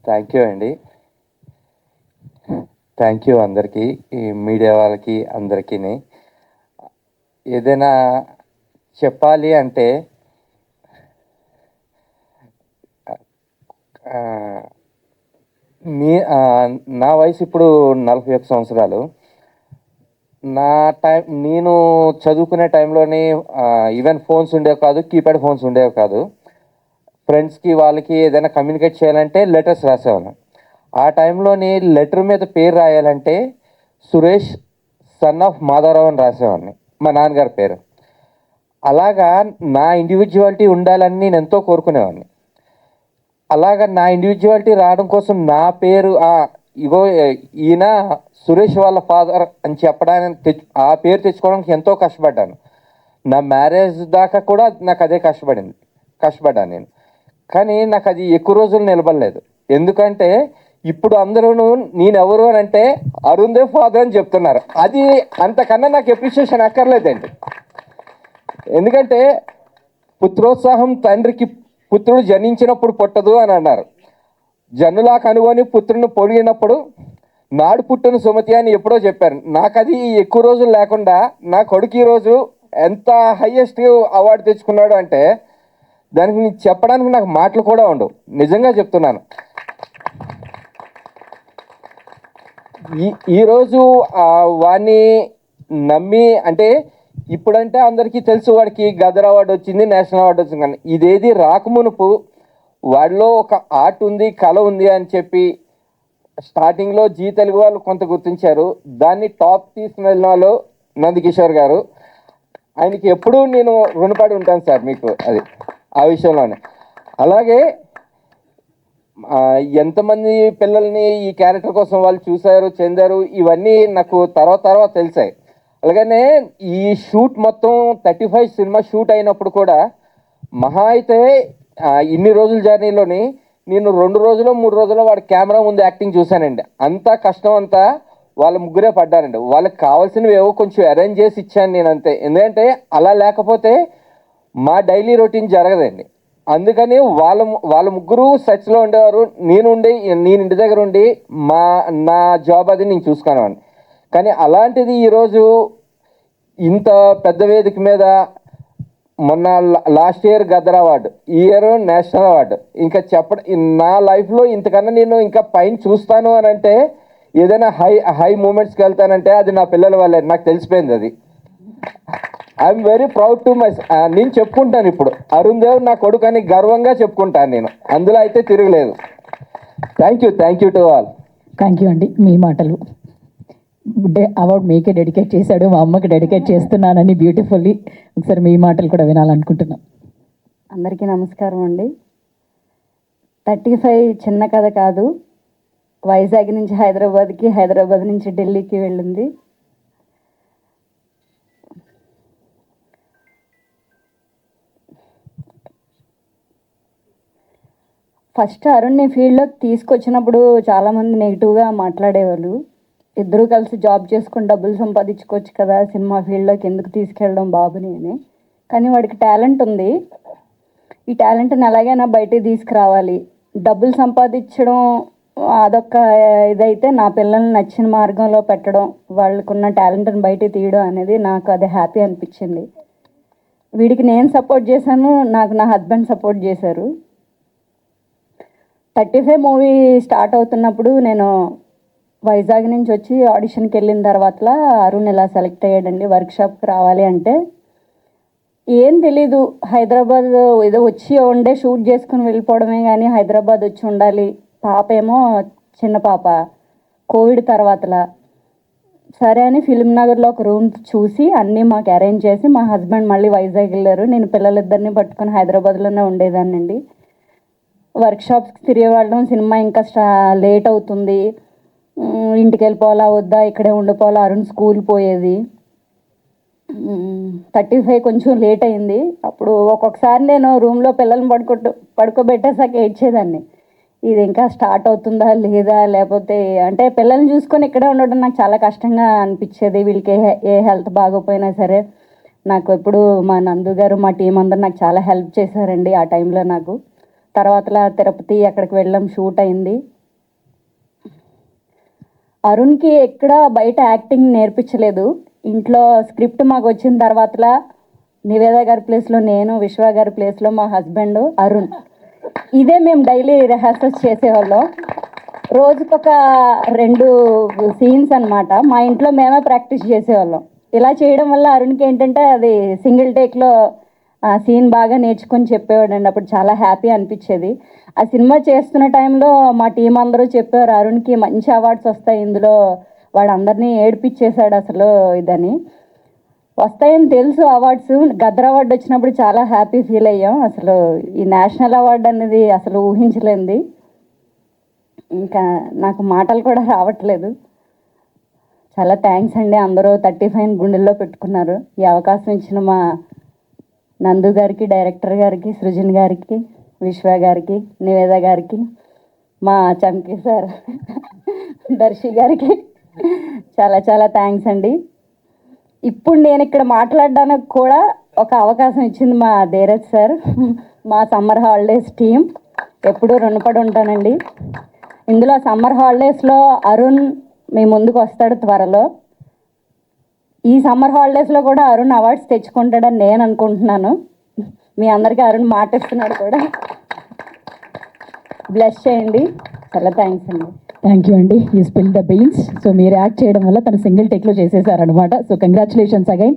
Thank you అండి. Thank you అందరికీ, ఈ మీడియా వాళ్ళకి అందరికీ. ఏదైనా చెప్పాలి అంటే నా వయసు ఇప్పుడు 41 సంవత్సరాలు. నా నేను చదువుకునే టైంలోని ఈవెన్ ఫోన్స్ ఉండేవి కాదు, కీప్యాడ్ ఫోన్స్ ఉండేవి కాదు. ఫ్రెండ్స్కి వాళ్ళకి ఏదైనా కమ్యూనికేట్ చేయాలంటే లెటర్స్ రాసేవాళ్ళం. ఆ టైంలోని లెటర్ మీద పేరు రాయాలంటే సురేష్ సన్ ఆఫ్ మాధవరావు అని రాసేవాడిని, మా నాన్నగారి పేరు. అలాగా నా ఇండివిజువాలిటీ ఉండాలని నేను ఎంతో కోరుకునేవాడిని. అలాగా నా ఇండివిజువాలిటీ రావడం కోసం నా పేరు ఇగో ఈయన సురేష్ వాళ్ళ ఫాదర్ అని చెప్పడానికి ఆ పేరు తెచ్చుకోవడానికి ఎంతో కష్టపడ్డాను. నా మ్యారేజ్ దాకా కూడా నాకు అదే కష్టపడ్డాను నేను. కానీ నాకు అది ఎక్కువ రోజులు నిలబడలేదు. ఎందుకంటే ఇప్పుడు అందరూ నేనెవరు అని అంటే అరుణ్ దేవ్ ఫాదర్ అని చెప్తున్నారు. అది అంతకన్నా నాకు ఎప్రిషియేషన్ అక్కర్లేదండి. ఎందుకంటే పుత్రోత్సాహం తండ్రికి పుత్రుడు జనించినప్పుడు పుట్టదు అని అన్నారు. జన్నులా కనుగొని పుత్రుని పొడిగినప్పుడు నాడు పుట్టును సుమతి అని ఎప్పుడో చెప్పారు. నాకు అది ఎక్కువ రోజులు లేకుండా నా కొడుకు ఈరోజు ఎంత హైయెస్ట్ అవార్డు తెచ్చుకున్నాడు అంటే దానికి చెప్పడానికి నాకు మాటలు కూడా ఉండవు. నిజంగా చెప్తున్నాను. ఈరోజు వాడిని నమ్మి, అంటే ఇప్పుడంటే అందరికీ తెలుసు వాడికి గదర్ అవార్డు వచ్చింది, నేషనల్ అవార్డు వచ్చింది. కానీ ఇదేది రాకమునుపు వాడిలో ఒక ఆర్ట్ ఉంది, కళ ఉంది అని చెప్పి స్టార్టింగ్లో జీ తెలుగు వాళ్ళు కొంత గుర్తించారు. దాన్ని టాప్ తీసుకుని వెళ్ళిన వాళ్ళు నందకిషోర్ గారు. ఆయనకి ఎప్పుడూ నేను రుణపడి ఉంటాను సార్ మీకు అది ఆ విషయంలోనే. అలాగే ఎంతమంది పిల్లల్ని ఈ క్యారెక్టర్ కోసం వాళ్ళు చూశారు, చెందారు, ఇవన్నీ నాకు తర్వాత తెలిసాయి. అలాగనే ఈ షూట్ మొత్తం 35 సినిమా షూట్ అయినప్పుడు కూడా మహా అయితే ఇన్ని రోజుల జర్నీలోని నేను 2 రోజులు 3 రోజులు వాడి కెమెరా ముందు యాక్టింగ్ చూశానండి. అంతా కష్టం అంతా వాళ్ళ ముగ్గురే పడ్డారండి. వాళ్ళకి కావాల్సినవి ఏవో కొంచెం అరేంజ్ చేసి ఇచ్చాను నేను అంతే. ఎందుకంటే అలా లేకపోతే మా డైలీ రొటీన్ జరగదండి. అందుకని వాళ్ళ ముగ్గురు సెట్స్లో ఉండేవారు. నేను ఇంటి దగ్గర ఉండి నా జాబ్ అది నేను చూసుకునేవాడిని. కానీ అలాంటిది ఈరోజు ఇంత పెద్ద వేదిక మీద మొన్న లాస్ట్ ఇయర్ గదర్ అవార్డు, ఈ ఇయర్ నేషనల్ అవార్డు, ఇంకా నా లైఫ్లో ఇంతకన్నా నేను ఇంకా పైన చూస్తాను అని అంటే ఏదైనా హై మూమెంట్స్కి వెళ్తానంటే అది నా పిల్లల వల్లే. నాకు తెలిసిపోయింది అది. I'm very proud to my. నేను చెప్పుకుంటాను ఇప్పుడు అరుణ్ దేవ్ నా కొడుకు అని గర్వంగా చెప్పుకుంటాను నేను. అందులో అయితే తిరగలేదు. Thank you to all. Thank you అండి. మీ మాటలు అవార్డు మీకే డెడికేట్ చేశాడు, మా అమ్మకి డెడికేట్ చేస్తున్నానని బ్యూటిఫుల్లీ. ఒకసారి మీ మాటలు కూడా వినాలనుకుంటున్నాం. అందరికీ నమస్కారం అండి. 35 చిన్న కథ కాదు. వైజాగ్ నుంచి హైదరాబాద్కి, హైదరాబాద్ నుంచి ఢిల్లీకి వెళ్ళింది. ఫస్ట్ అరుణ్ని ఫీల్డ్లోకి తీసుకొచ్చినప్పుడు చాలామంది నెగిటివ్గా మాట్లాడేవాళ్ళు. ఇద్దరూ కలిసి జాబ్ చేసుకుని డబ్బులు సంపాదించుకోవచ్చు కదా, సినిమా ఫీల్డ్లోకి ఎందుకు తీసుకెళ్ళడం బాబుని అని. కానీ వాడికి టాలెంట్ ఉంది. ఈ టాలెంట్ని ఎలాగైనా బయటికి తీసుకురావాలి. డబ్బులు సంపాదించడం అదొక ఇదైతే, నా పిల్లల్ని నచ్చిన మార్గంలో పెట్టడం, వాళ్ళకున్న టాలెంట్ని బయటికి తీయడం అనేది నాకు అది హ్యాపీ అనిపించింది. వీడికి నేను సపోర్ట్ చేశాను, నాకు నా హస్బెండ్ సపోర్ట్ చేశారు. 35 మూవీ స్టార్ట్ అవుతున్నప్పుడు నేను వైజాగ్ నుంచి వచ్చి ఆడిషన్కి వెళ్ళిన తర్వాత అరుణ్ ఇలా సెలెక్ట్ అయ్యాడండి వర్క్షాప్కి రావాలి అంటే. ఏం తెలీదు, హైదరాబాద్ ఏదో వచ్చి ఉండే షూట్ చేసుకుని వెళ్ళిపోవడమే, కానీ హైదరాబాద్ వచ్చి ఉండాలి. పాప ఏమో చిన్న పాప, కోవిడ్ తర్వాతలా. సరే అని ఫిల్మ్ నగర్లో ఒక రూమ్ చూసి అన్నీ మాకు అరేంజ్ చేసి మా హస్బెండ్ మళ్ళీ వైజాగ్ వెళ్ళారు. నేను పిల్లలిద్దరిని పట్టుకొని హైదరాబాద్లోనే ఉండేదాన్నండి. వర్క్షాప్స్కి తిరిగేవాళ్ళం. సినిమా ఇంకా లేట్ అవుతుంది, ఇంటికి వెళ్ళిపోవాలా వద్దా, ఇక్కడే ఉండిపోవాలా, అరుణ్ స్కూల్ పోయేది. 35 కొంచెం లేట్ అయింది. అప్పుడు ఒక్కొక్కసారి నేను రూమ్లో పిల్లల్ని పడుకోబెట్టేసాక ఏడ్చేదాన్ని. ఇది ఇంకా స్టార్ట్ అవుతుందా లేదా, లేకపోతే అంటే పిల్లల్ని చూసుకొని ఇక్కడే ఉండడం నాకు చాలా కష్టంగా అనిపించేది. వీళ్ళకి ఏ హెల్త్ బాగోపోయినా సరే నాకు ఎప్పుడు మా నందు గారు, మా టీం అందరూ నాకు చాలా హెల్ప్ చేశారండి ఆ టైంలో. నాకు తర్వాత తిరుపతి అక్కడికి వెళ్ళాం, షూట్ అయింది. అరుణ్కి ఎక్కడ బయట యాక్టింగ్ నేర్పించలేదు. ఇంట్లో స్క్రిప్ట్ మాకు వచ్చిన తర్వాత నివేద గారి ప్లేస్లో నేను, విశ్వ గారి ప్లేస్లో మా హస్బెండ్ అరుణ్, ఇదే మేము డైలీ రిహార్సల్స్ చేసేవాళ్ళం. రోజుకొక 2 సీన్స్ అన్నమాట. మా ఇంట్లో మేమే ప్రాక్టీస్ చేసేవాళ్ళం. ఇలా చేయడం వల్ల అరుణ్కి ఏంటంటే అది సింగిల్ టేక్లో ఆ సీన్ బాగా నేర్చుకొని చెప్పేవాడండి. అప్పుడు చాలా హ్యాపీ అనిపించేది. ఆ సినిమా చేస్తున్న టైంలో మా టీం అందరూ చెప్పారు, అరుణ్కి మంచి అవార్డ్స్ వస్తాయి ఇందులో, వాడు అందరినీ ఏడిపించేశాడు అసలు ఇదని. వస్తాయని తెలుసు అవార్డ్స్. గద్దర్ అవార్డు వచ్చినప్పుడు చాలా హ్యాపీ ఫీల్ అయ్యాం. అసలు ఈ నేషనల్ అవార్డు అనేది అసలు ఊహించలేంది. ఇంకా నాకు మాటలు కూడా రావట్లేదు. చాలా థ్యాంక్స్ అండి. అందరూ 35 గుండెల్లో పెట్టుకున్నారు. ఈ అవకాశం ఇచ్చిన మా నందు గారికి, డైరెక్టర్ గారికి, సృజన్ గారికి, విశ్వ గారికి, నివేద గారికి, మా చంకీ సార్, దర్శి గారికి చాలా చాలా థ్యాంక్స్ అండి. ఇప్పుడు నేను ఇక్కడ మాట్లాడడానికి కూడా ఒక అవకాశం ఇచ్చింది మా ధీరజ్ సార్, మా సమ్మర్ హాలిడేస్ టీం. ఎప్పుడూ రుణపడి ఉంటానండి. ఇందులో సమ్మర్ హాలిడేస్లో అరుణ్ మీ ముందుకు వస్తాడు త్వరలో. ఈ సమ్మర్ హాలిడేస్లో కూడా అరుణ్ అవార్డ్స్ తెచ్చుకుంటాడని నేను అనుకుంటున్నాను. మీ అందరికీ అరుణ్ మాట ఇస్తున్నాడు కూడా. బ్లెస్ చేయండి. చాలా థ్యాంక్స్ అండి. థ్యాంక్ యూ అండి. You spill the beans. So మీరు యాక్ట్ చేయడం వల్ల తను సింగిల్ టేక్లో చేసేసారనమాట. So congratulations again.